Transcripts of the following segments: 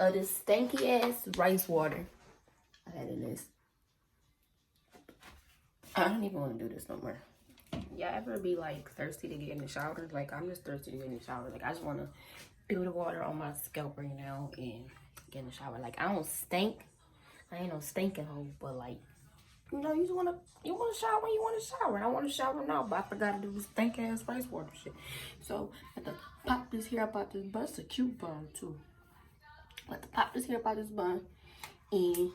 of this stanky ass rice water I had in this. I don't even want to do this no more. Y'all ever be like thirsty to get in the shower? Like, I'm just thirsty to get in the shower. Like, I just want to feel the water on my scalp right now and get in the shower. Like, I don't stink. I ain't no stinking hoe, but like, you know, you want to shower when you want to shower. I want to shower now, but I forgot to do this stink ass rice water shit. So I have to pop this here about this bun. It's a cute bun too. I have to pop this here about this bun and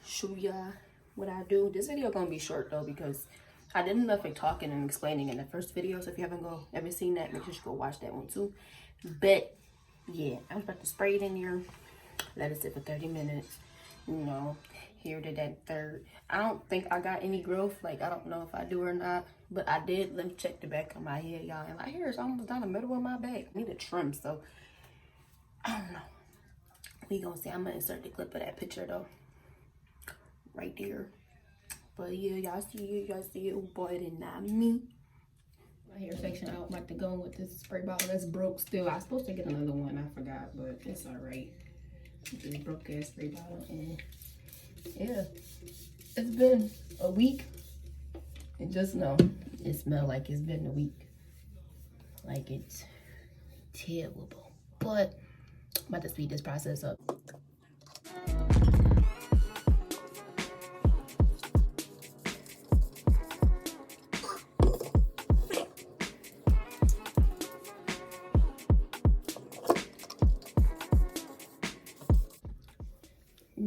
show y'all what I do. This video gonna be short though because I did enough of talking and explaining in the first video. So if you haven't ever seen that, make sure you go watch that one too. But yeah, I'm about to spray it in here, let it sit for 30 minutes. You know, here to that third. I don't think I got any growth. Like, I don't know if I do or not, but I did. Let me check the back of my head, y'all. And my hair is almost down the middle of my back. I need a trim, so I don't know. We gonna see. I'm gonna insert the clip of that picture though, right there. But yeah, y'all see it. Oh boy, it is not me. My hair section out. I'm about to go with this spray bottle that's broke still. I was supposed to get another one. I forgot, but it's all right. This broke ass spray bottle. And yeah, it's been a week. And just know, it smells like it's been a week. Like, it's terrible. But I'm about to speed this process up.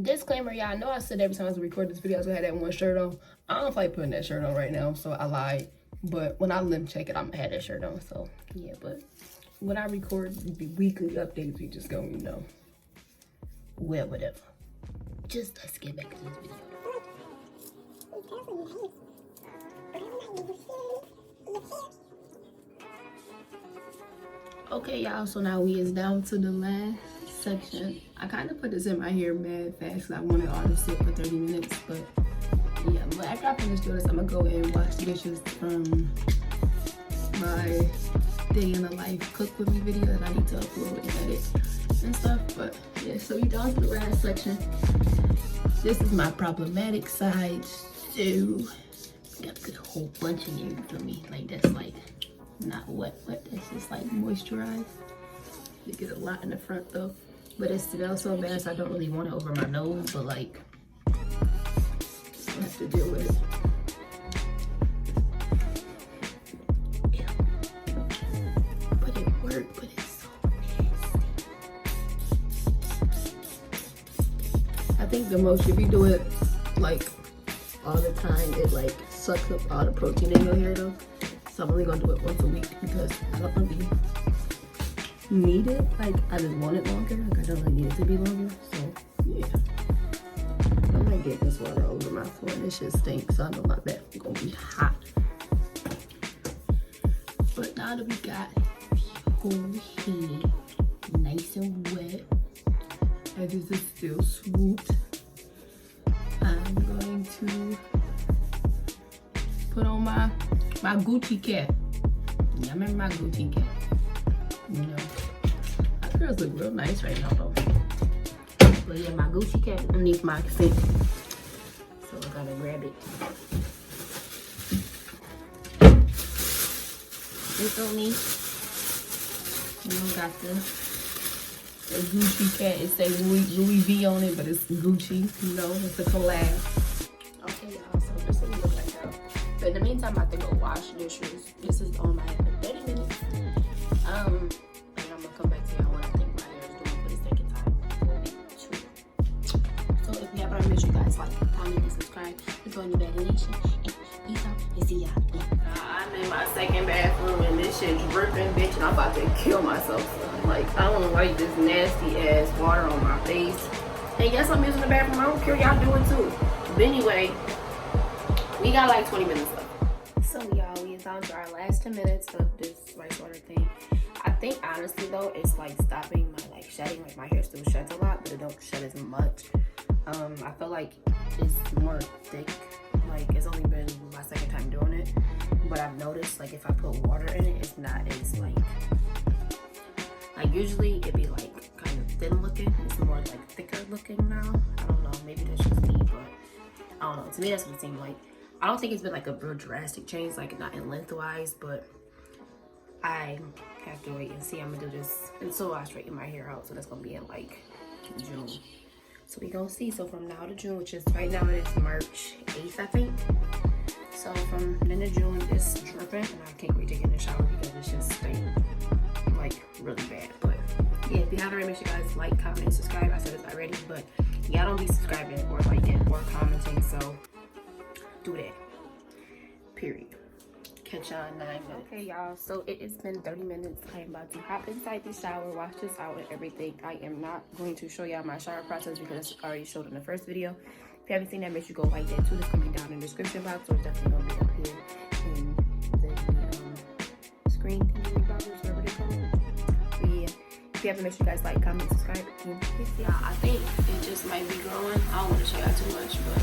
Disclaimer, y'all, I know I said every time I was record this video I was gonna have that one shirt on. I don't feel like putting that shirt on right now, so I lied. But when I limb check it, I'm gonna have that shirt on. So yeah, but when I record the weekly updates, we just gonna, you know, well, whatever. Just let's get back to this video. Okay, y'all, so now we is down to the last section. I kind of put this in my hair mad fast because I wanted all to sit for 30 minutes, but yeah. But after I finish doing this, I'm gonna go and wash the dishes from my day in the life cook with me video that I need to upload and edit and stuff. But yeah, so we down to the last section. This is my problematic side, so got a good whole bunch in here, you feel me? Like, that's like not wet, that's just like moisturized. You get a lot in the front though, but it smells so bad, so I don't really want it over my nose, but like, I have to deal with it. Yeah. But it worked, but it's so nasty. I think the most, if you do it like all the time, it like sucks up all the protein in your hair though. So I'm only gonna do it once a week because I don't really need it. Like, I just want it longer. Like, I don't really need it to be longer. So yeah, I might get this water over my floor. This shit stinks, so I know my back is gonna be hot. But now that we got the whole head nice and wet, edges is still swooped, I'm going to put on my Gucci cap. Yeah, I remember my Gucci cap. You know, my girls look real nice right now though. But yeah, my Gucci cap underneath my sink. So I gotta grab it. It's on me. You know, got the Gucci cat. It say Louis V on it, but it's Gucci. You know, it's a collab. Okay, y'all. So this is what it looks like now. But in the meantime, I have to go wash dishes. This is on my head for 30 minutes. And I'm gonna come back to y'all when I think my hair is doing for the second time. So if you haven't missed, you guys like, comment, and subscribe. It's on your nation. Peace out and see y'all. I'm in my second bathroom and this shit dripping, bitch, and I'm about to kill myself. So, like, I don't like this nasty ass water on my face. And yes, I'm using the bathroom. I don't care, y'all do it too. But anyway, we got like 20 minutes left. So y'all, we is down to our last 10 minutes of this rice water thing. I think honestly though, it's like stopping my like shedding. Like, my hair still sheds a lot, but it don't shed as much. I feel like it's more thick. Like, it's only been my second time doing it, but I've noticed like if I put water in it, it's not as like usually it'd be like kind of thin looking. It's more like thicker looking now. I don't know, maybe that's just me, but I don't know. To me, that's what it seemed like. I don't think it's been like a real drastic change, like not in lengthwise, but I have to wait and see. I'm gonna do this until I straighten my hair out, so that's gonna be in like June. So we gonna see. So from now to June, which is right now it is March 8th, I think. So from then to June, it's dripping, and I can't wait to get in the shower because it's just staying like really bad. But yeah, if you haven't already, make sure you guys like, comment, and subscribe. I said it's already, but y'all don't be subscribing or liking or commenting, so do that. Period. Catch y'all in 9 minutes. Okay, y'all. So it has been 30 minutes. I am about to hop inside the shower, wash this out, and everything. I am not going to show y'all my shower process because it's already showed in the first video. If you haven't seen that, make sure you go like that too. It's gonna be down in the description box, or it's definitely gonna be up here in the screen thingy box, whatever they call it. But yeah, if you haven't, make sure you guys like, comment, subscribe, and peace, y'all. I think it just might be growing. I don't want to show y'all too much, but